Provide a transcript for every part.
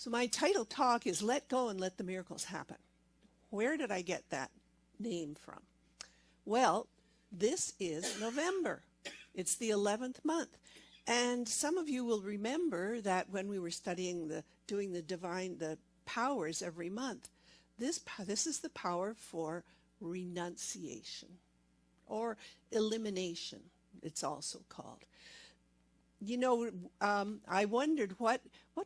So my title talk is Let Go and Let the Miracles Happen. Where did I get that name from? Well, this is November. It's the 11th month. And some of you will remember that when we were studying doing the powers every month, this is the power for renunciation or elimination, it's also called. You know, I wondered what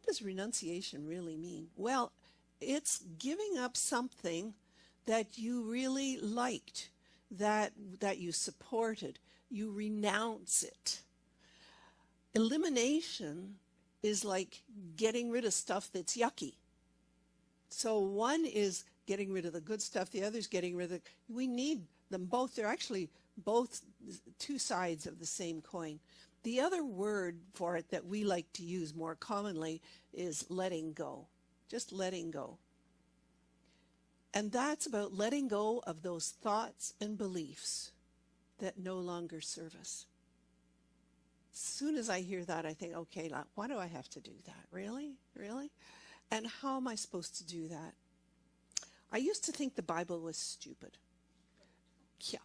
does renunciation really mean? Well, it's giving up something that you really liked, that you supported. You renounce it. Elimination is like getting rid of stuff that's yucky. So one is getting rid of the good stuff, the other is getting rid of we need them both. They're actually both two sides of the same coin. The other word for it that we like to use more commonly is letting go, just letting go. And that's about letting go of those thoughts and beliefs that no longer serve us. As soon as I hear that, I think, okay, why do I have to do that? Really? Really? And how am I supposed to do that? I used to think the Bible was stupid. Yeah.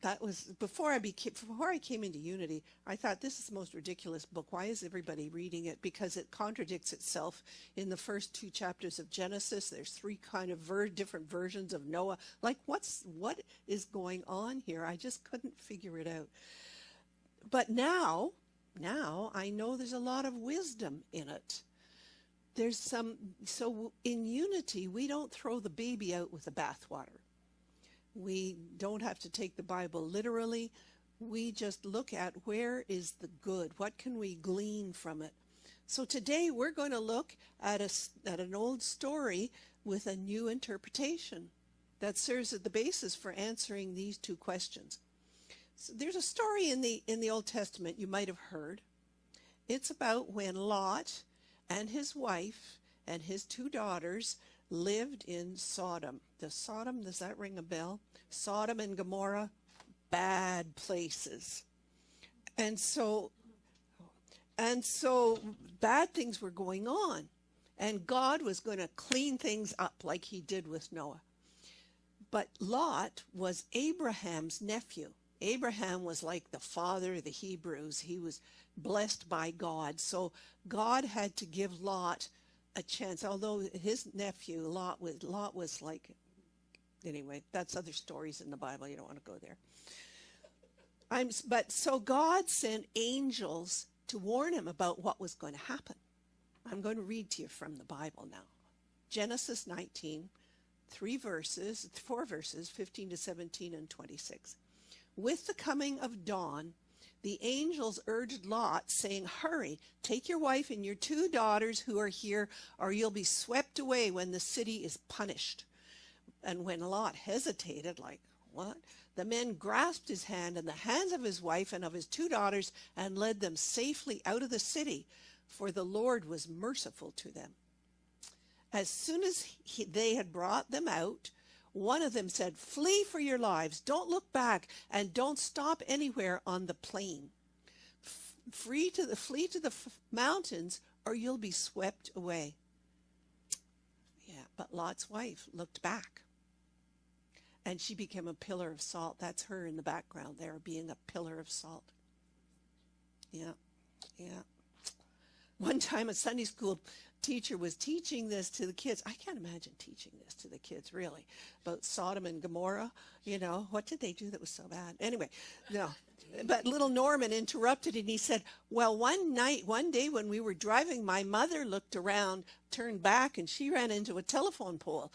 That was before I came into Unity. I thought, this is the most ridiculous book. Why is everybody reading it? Because it contradicts itself in the first 2 chapters of Genesis. There's 3 kind of different versions of Noah. Like, what is going on here? I just couldn't figure it out. But now I know there's a lot of wisdom in it. So in Unity, we don't throw the baby out with the bathwater. We don't have to take the Bible literally. We just look at where is the good. What can we glean from it? So today we're going to look at an old story with a new interpretation that serves as the basis for answering these 2 questions. So there's a story in the Old Testament you might have heard. It's about when Lot and his wife and his 2 daughters lived in Sodom. Does that ring a bell? Sodom and Gomorrah, bad places. And so bad things were going on. And God was going to clean things up like he did with Noah. But Lot was Abraham's nephew. Abraham was like the father of the Hebrews. He was blessed by God. So God had to give Lot a chance, although his nephew Lot was like, anyway, that's other stories in the Bible. You don't want to go there. So God sent angels to warn him about what was going to happen. I'm going to read to you from the Bible now. Genesis 19, 4 verses, 15 to 17 and 26. With the coming of dawn, the angels urged Lot, saying, "Hurry, take your wife and your 2 daughters who are here, or you'll be swept away when the city is punished." And when Lot hesitated, like, what? The men grasped his hand and the hands of his wife and of his 2 daughters and led them safely out of the city, for the Lord was merciful to them. As soon as they had brought them out, one of them said, "Flee for your lives. Don't look back and don't stop anywhere on the plain. Flee to the mountains or you'll be swept away." Yeah, but Lot's wife looked back and she became a pillar of salt. That's her in the background there, being a pillar of salt. Yeah. One time a Sunday school teacher was teaching this to the kids. I can't imagine teaching this to the kids, really, about Sodom and Gomorrah. You know, what did they do that was so bad? Anyway, no. But little Norman interrupted and he said, "Well, one day when we were driving, my mother looked around, turned back, and she ran into a telephone pole."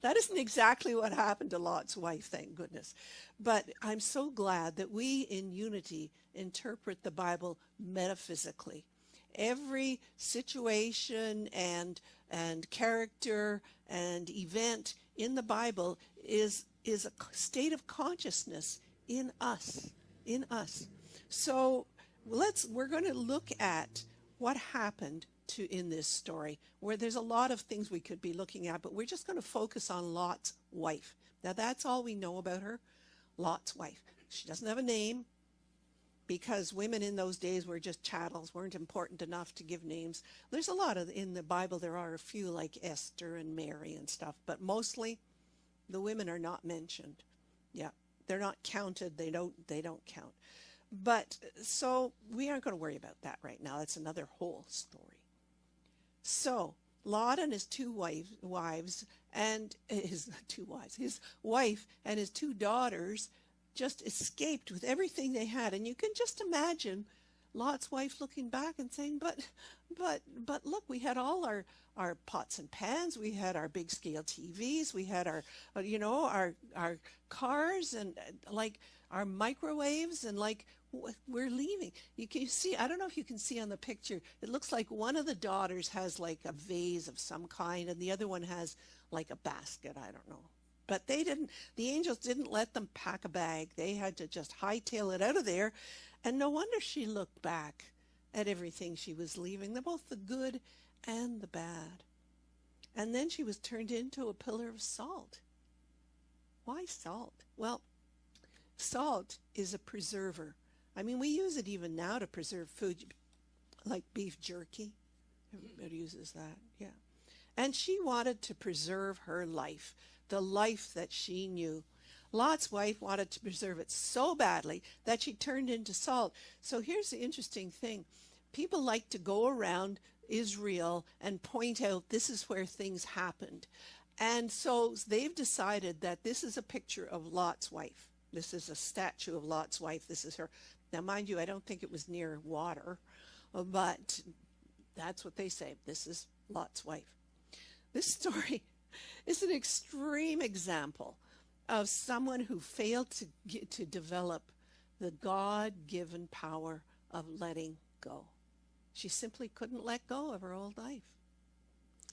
That isn't exactly what happened to Lot's wife, thank goodness. But I'm so glad that we in Unity interpret the Bible metaphysically. Every situation and character and event in the Bible is a state of consciousness in us. So we're going to look at what happened in this story, where there's a lot of things we could be looking at, but we're just going to focus on Lot's wife. Now that's all we know about her, Lot's wife. She doesn't have a name. because women in those days were just chattels, weren't important enough to give names. There's a lot of, in the Bible, there are a few like Esther and Mary and stuff, but mostly the women are not mentioned. Yeah, they're not counted. They don't count. But so we aren't going to worry about that right now. That's another whole story. So Lot and his two wives and his wife and his two daughters just escaped with everything they had. And you can just imagine Lot's wife looking back and saying, but look, we had all our pots and pans, we had our big scale TVs, we had our cars and like our microwaves, and like we're leaving. You can see, I don't know if you can see on the picture, it looks like one of the daughters has like a vase of some kind and the other one has like a basket, I don't know. But the angels didn't let them pack a bag. They had to just hightail it out of there. And no wonder she looked back at everything she was leaving, both the good and the bad. And then she was turned into a pillar of salt. Why salt? Well, salt is a preserver. I mean, we use it even now to preserve food, like beef jerky. Everybody uses that, yeah. And she wanted to preserve her life, the life that she knew. Lot's wife wanted to preserve it so badly that she turned into salt. So here's the interesting thing. People like to go around Israel and point out this is where things happened. And so they've decided that this is a picture of Lot's wife. This is a statue of Lot's wife. This is her. Now, mind you, I don't think it was near water, but that's what they say. This is Lot's wife. This story is an extreme example of someone who failed to develop the God-given power of letting go. She simply couldn't let go of her old life.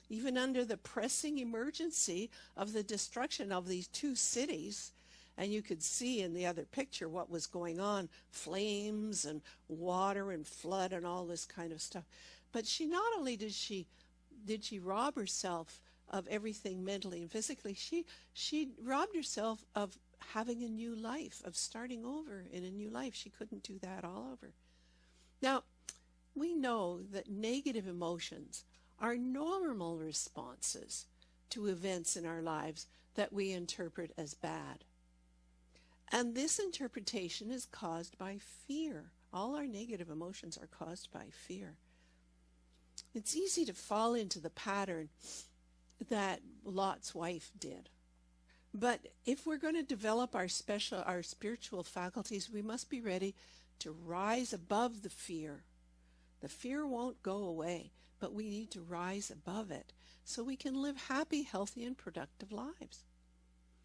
Even under the pressing emergency of the destruction of these two cities, and you could see in the other picture what was going on, flames and water and flood and all this kind of stuff. But she not only did she rob herself of everything mentally and physically, she robbed herself of having a new life, of starting over in a new life. She couldn't do that all over. Now, we know that negative emotions are normal responses to events in our lives that we interpret as bad. And this interpretation is caused by fear. All our negative emotions are caused by fear. It's easy to fall into the pattern that Lot's wife did. But if we're going to develop our spiritual faculties, we must be ready to rise above the fear. The fear won't go away, but we need to rise above it so we can live happy, healthy, and productive lives.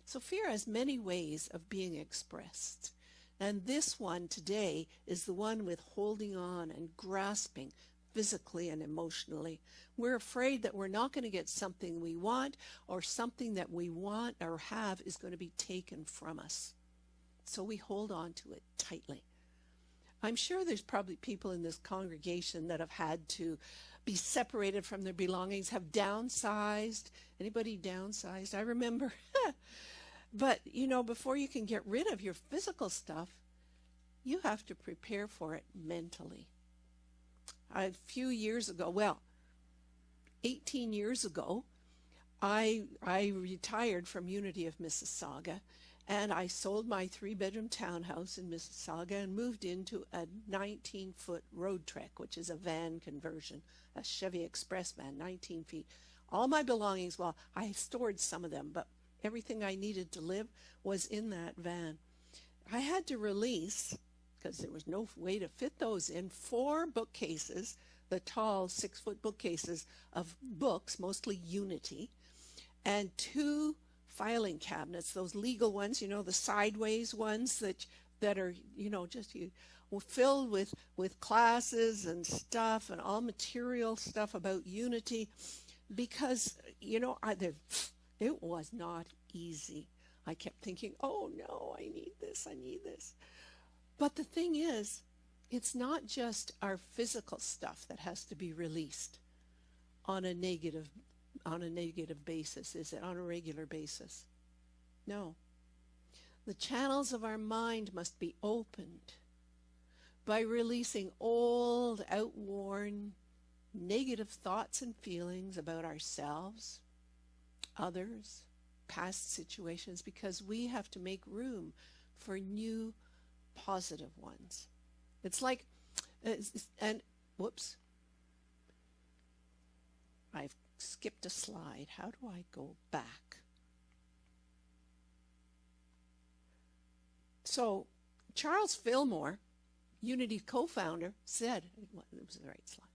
So fear has many ways of being expressed. And this one today is the one with holding on and grasping physically and emotionally. We're afraid that we're not going to get something we want, or something that we want or have is going to be taken from us. So we hold on to it tightly. I'm sure there's probably people in this congregation that have had to be separated from their belongings, have downsized. Anybody downsized? I remember. But, you know, before you can get rid of your physical stuff, you have to prepare for it mentally. A few years ago, 18 years ago, I retired from Unity of Mississauga, and I sold my 3-bedroom townhouse in Mississauga and moved into a 19-foot road trek, which is a van conversion, a Chevy Express van, 19 feet. All my belongings, well, I stored some of them, but everything I needed to live was in that van. I had to release, because there was no way to fit those in, 4 bookcases, the tall 6-foot bookcases of books, mostly Unity, and 2 filing cabinets, those legal ones, you know, the sideways ones that are, you know, just filled with classes and stuff and all material stuff about Unity, because, you know, it was not easy. I kept thinking, oh no, I need this, I need this. But the thing is, it's not just our physical stuff that has to be released on a negative basis, is it? On a regular basis. No. The channels of our mind must be opened. by releasing old, outworn, negative thoughts and feelings about ourselves, others, past situations, because we have to make room for new, positive ones. It's like, and whoops, I've skipped a slide. How do I go back? So Charles Fillmore, Unity co-founder, said, it was the right slide,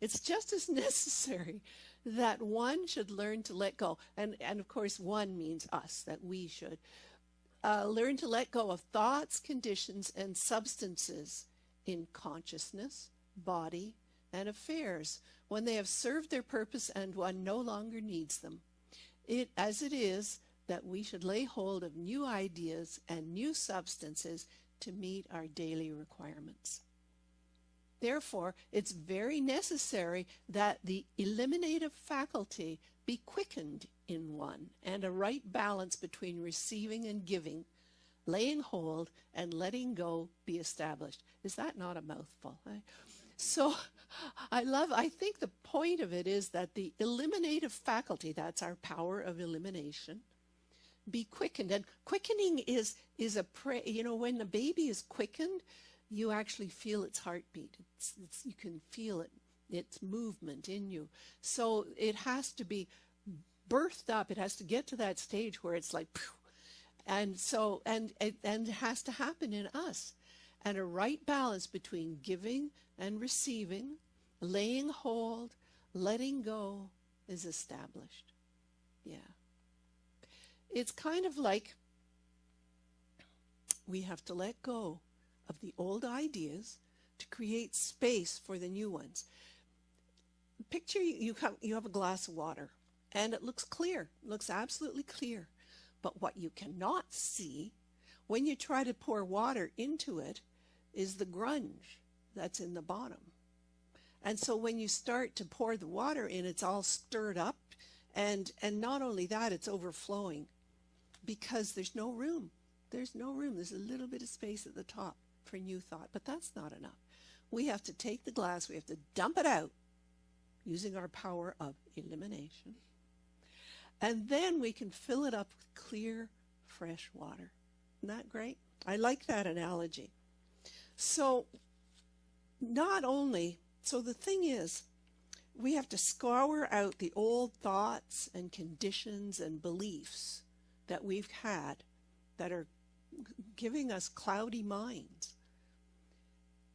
it's just as necessary that one should learn to let go. And of course, one means us, that we should learn to let go of thoughts, conditions, and substances in consciousness, body, and affairs when they have served their purpose and one no longer needs them. As it is that we should lay hold of new ideas and new substances to meet our daily requirements. Therefore, it's very necessary that the eliminative faculty be quickened in one, and a right balance between receiving and giving, laying hold and letting go be established. Is that not a mouthful? So I think the point of it is that the eliminative faculty, that's our power of elimination, be quickened. And quickening is when the baby is quickened, you actually feel its heartbeat. You can feel it, its movement in you. So it has to be birthed up. It has to get to that stage where it's like, phew. And it has to happen in us. And a right balance between giving and receiving, laying hold, letting go is established. Yeah. It's kind of like we have to let go of the old ideas to create space for the new ones. Picture you have a glass of water and it looks clear, it looks absolutely clear. But what you cannot see when you try to pour water into it is the grunge that's in the bottom. And so when you start to pour the water in, it's all stirred up, and not only that, it's overflowing because there's no room. There's no room. There's a little bit of space at the top for new thought, but that's not enough. We have to take the glass, we have to dump it out using our power of elimination, and then we can fill it up with clear, fresh water. Isn't that great? I like that analogy. So the thing is, we have to scour out the old thoughts and conditions and beliefs that we've had that are giving us cloudy minds.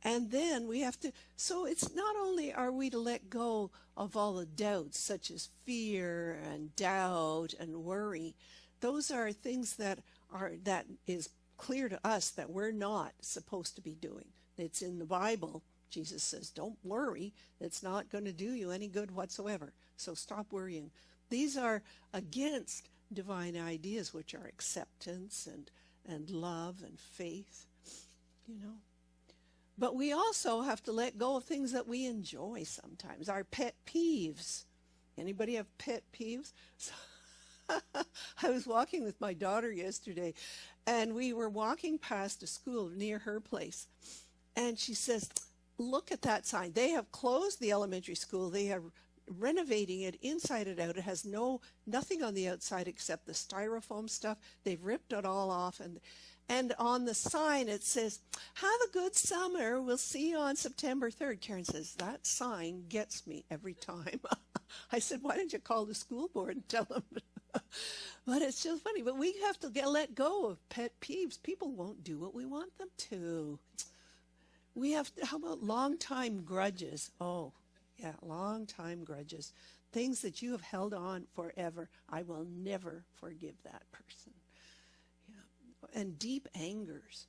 And then we have to, so it's not only are we to let go of all the doubts such as fear and doubt and worry. Those are things that is clear to us that we're not supposed to be doing. It's in the Bible. Jesus says, don't worry. It's not going to do you any good whatsoever. So stop worrying. These are against divine ideas, which are acceptance and love and faith, But we also have to let go of things that we enjoy sometimes, our pet peeves. Anybody have pet peeves? I was walking with my daughter yesterday, and we were walking past a school near her place, and she says, look at that sign. They have closed the elementary school. They are renovating it inside and out. It has nothing on the outside except the styrofoam stuff. They've ripped it all off, and on the sign it says, have a good summer. We'll see you on September 3rd. Karen says, that sign gets me every time. I said, why didn't you call the school board and tell them? But it's just funny. But we have to let go of pet peeves. People won't do what we want them to. How about long-time grudges? Oh, yeah, long-time grudges. Things that you have held on forever. I will never forgive that person. Yeah. And deep angers.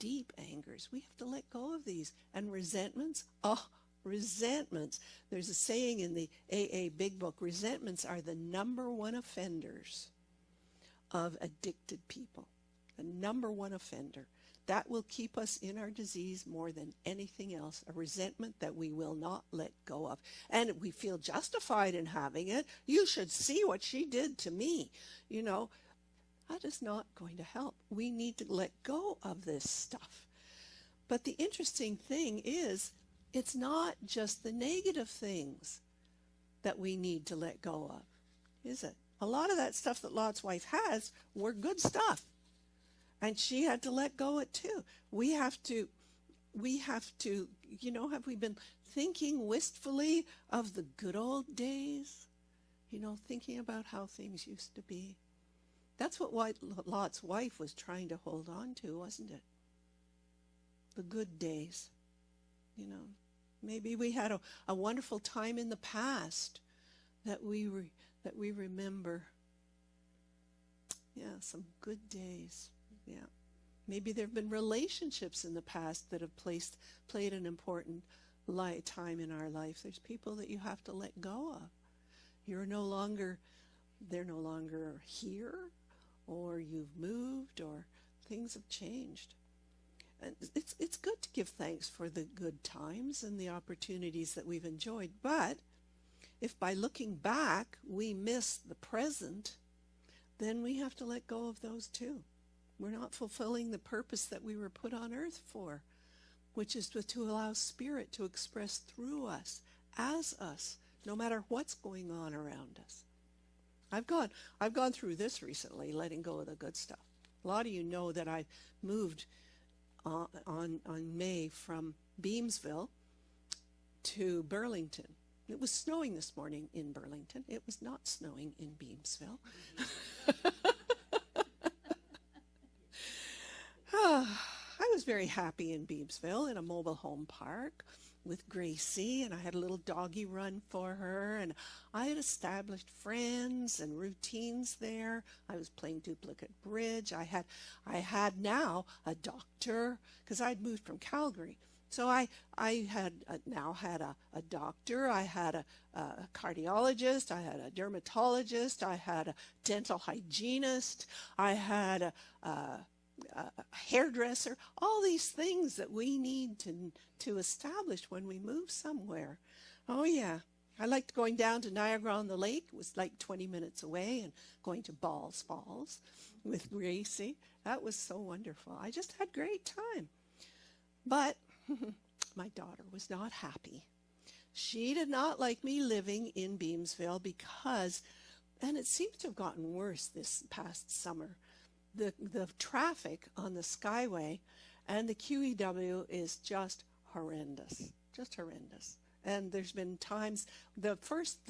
We have to let go of these. And resentments. Oh, resentments. There's a saying in the AA Big Book, resentments are the number one offenders of addicted people. The number one offender. That will keep us in our disease more than anything else, a resentment that we will not let go of. And we feel justified in having it. You should see what she did to me. That is not going to help. We need to let go of this stuff. But the interesting thing is, it's not just the negative things that we need to let go of, is it? A lot of that stuff that Lot's wife has were good stuff. And she had to let go it too. We have to, have we been thinking wistfully of the good old days? Thinking about how things used to be. That's what Lot's wife was trying to hold on to, wasn't it? The good days. Maybe we had a wonderful time in the past that we remember. Yeah, some good days. Yeah. Maybe there have been relationships in the past that have played an important time in our life. There's people that you have to let go of. They're no longer here, or you've moved, or things have changed. And it's good to give thanks for the good times and the opportunities that we've enjoyed. But if by looking back we miss the present, then we have to let go of those too. We're not fulfilling the purpose that we were put on earth for, which is to allow Spirit to express through us, as us, no matter what's going on around us. I've gone through this recently, letting go of the good stuff. A lot of you know that I moved on May from Beamsville to Burlington. It was snowing this morning in Burlington. It was not snowing in Beamsville. I was very happy in Beamsville in a mobile home park with Gracie, and I had a little doggy run for her, and I had established friends and routines there. I was playing duplicate bridge. I had now a doctor, because I'd moved from Calgary. So I had now had a doctor, I had a cardiologist, I had a dermatologist, I had a dental hygienist, I had a hairdresser, all these things that we need to establish when we move somewhere. Oh yeah, I liked going down to Niagara-on-the-Lake. It was like 20 minutes away, and going to Balls Falls with Gracie. That was so wonderful. I just had great time. But my daughter was not happy. She did not like me living in Beamsville because, and it seems to have gotten worse this past summer, the traffic on the Skyway and the QEW is just horrendous, just horrendous. And there's been times, the first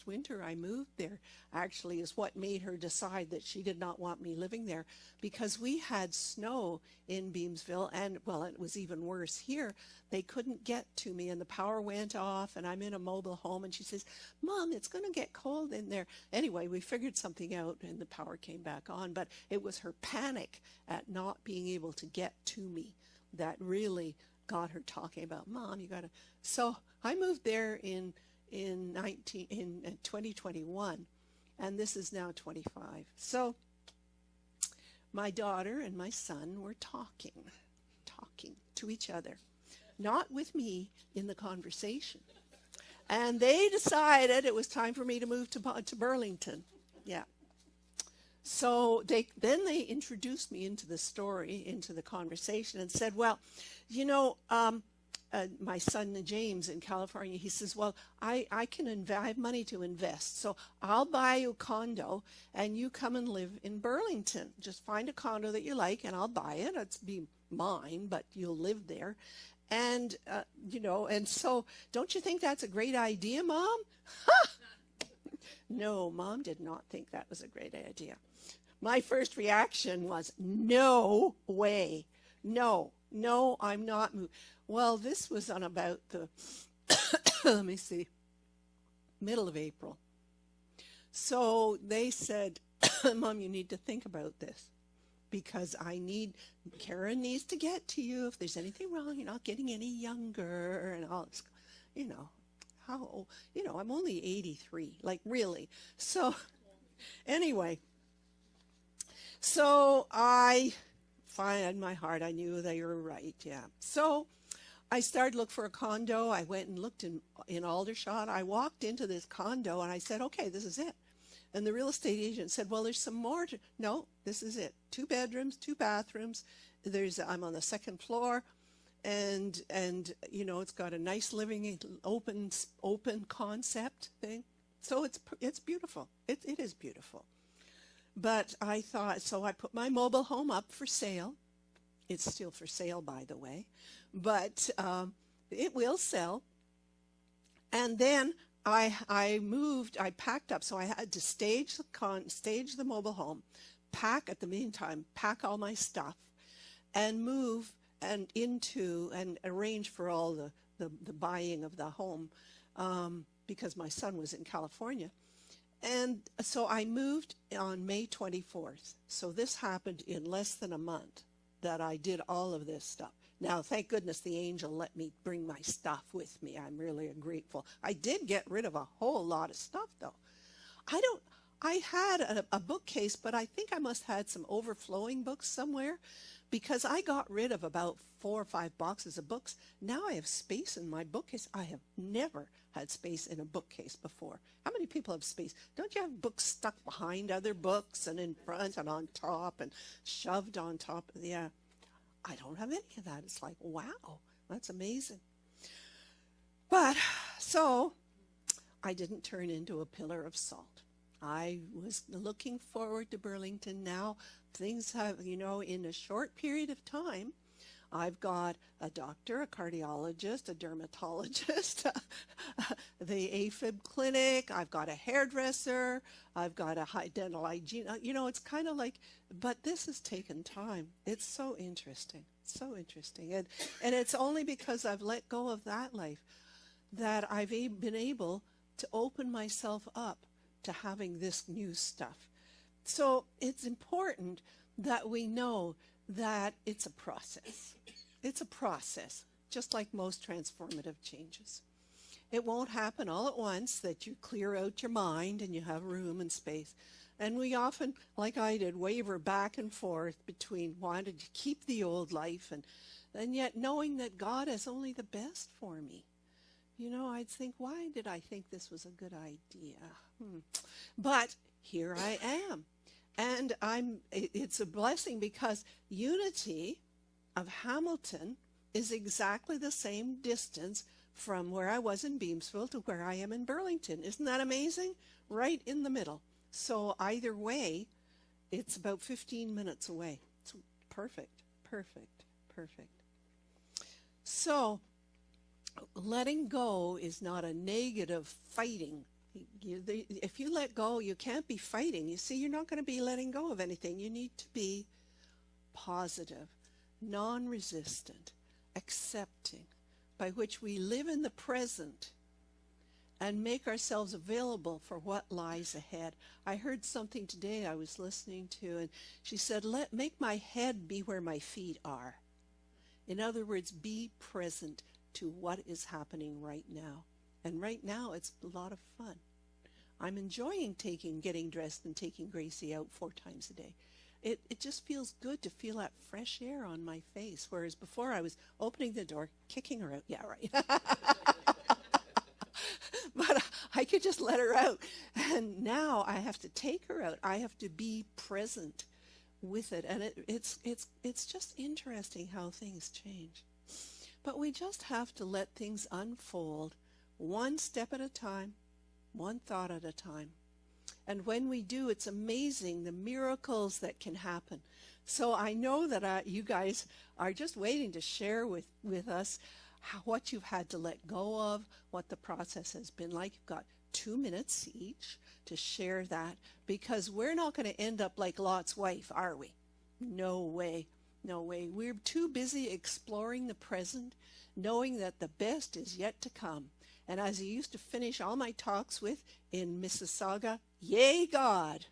winter I moved there actually is what made her decide that she did not want me living there, because we had snow in Beamsville, and well, it was even worse here. They couldn't get to me, and the power went off, and I'm in a mobile home, and she says, "Mom, it's going to get cold in there." Anyway, we figured something out, and the power came back on, but it was her panic at not being able to get to me that really got her talking about, "Mom, you got to..." So I moved there in 2021, and this is now 25. So my daughter and my son were talking to each other, not with me in the conversation. And they decided it was time for me to move to Burlington. Yeah. So they introduced me into the story, into the conversation, and said, "Well, my son James in California," he says, "Well, I have money to invest, so I'll buy you a condo, and you come and live in Burlington. Just find a condo that you like, and I'll buy it. It's be mine, but you'll live there, and and so don't you think that's a great idea, Mom?" No, Mom did not think that was a great idea. My first reaction was, "No way. No, I'm not." Well, this was on about the, let me see, middle of April. So they said, "Mom, you need to think about this, because Karen needs to get to you. If there's anything wrong, you're not getting any younger," and all this, how old, I'm only 83, like really. So anyway, so I in my heart, I knew they were right, yeah. So I started looking for a condo. I went and looked in Aldershot. I walked into this condo and I said, "Okay, this is it." And the real estate agent said, "Well, there's some more." No, this is it. 2 bedrooms, 2 bathrooms. I'm on the second floor. and you know, it's got a nice living open concept thing. So it's beautiful. It is beautiful. But I thought, so I put my mobile home up for sale. It's still for sale, by the way, but it will sell. And then I moved, I packed up, so I had to stage the mobile home, pack all my stuff, and move and arrange for all the buying of the home, because my son was in California. And so I moved on May 24th. So this happened in less than a month that I did all of this stuff. Now, thank goodness the angel let me bring my stuff with me. I'm really grateful. I did get rid of a whole lot of stuff, though. I had a bookcase, but I think I must have had some overflowing books somewhere, because I got rid of about 4 or 5 boxes of books. Now I have space in my bookcase. I have never had space in a bookcase before. How many people have space? Don't you have books stuck behind other books and in front and on top and shoved on top? Yeah. I don't have any of that. It's like, wow, that's amazing. But so I didn't turn into a pillar of salt. I was looking forward to Burlington now. Things have, you know, in a short period of time, I've got a doctor, a cardiologist, a dermatologist, the AFib clinic, I've got a hairdresser, I've got a dental hygiene. You know, it's kind of like, but this has taken time. It's so interesting, so interesting. And it's only because I've let go of that life that I've been able to open myself up to having this new stuff. So it's important that we know that it's a process. It's a process, just like most transformative changes. It won't happen all at once, that you clear out your mind and you have room and space. And we often, like I did, waver back and forth between wanting to keep the old life and yet knowing that God has only the best for me. You know, I'd think, why did I think this was a good idea? But here I am. And it's a blessing, because Unity of Hamilton is exactly the same distance from where I was in Beamsville to where I am in Burlington. Isn't that amazing? Right in the middle. So either way, it's about 15 minutes away. It's perfect, perfect, perfect. So letting go is not a negative fighting. If you let go, you can't be fighting. You see, you're not going to be letting go of anything. You need to be positive, non-resistant, accepting, by which we live in the present and make ourselves available for what lies ahead. I heard something today I was listening to, and she said, make my head be where my feet are. In other words, be present to what is happening right now. And right now, it's a lot of fun. I'm enjoying getting dressed and taking Gracie out 4 times a day. It just feels good to feel that fresh air on my face, whereas before I was opening the door, kicking her out. Yeah, right. But I could just let her out. And now I have to take her out. I have to be present with it. And it's just interesting how things change. But we just have to let things unfold, one step at a time, one thought at a time. And when we do, it's amazing the miracles that can happen. So I know that you guys are just waiting to share with us what you've had to let go of, what the process has been like. You've got 2 minutes each to share that, because we're not going to end up like Lot's wife, are we? No way. No way. We're too busy exploring the present, knowing that the best is yet to come. And as I used to finish all my talks with in Mississauga, yay God!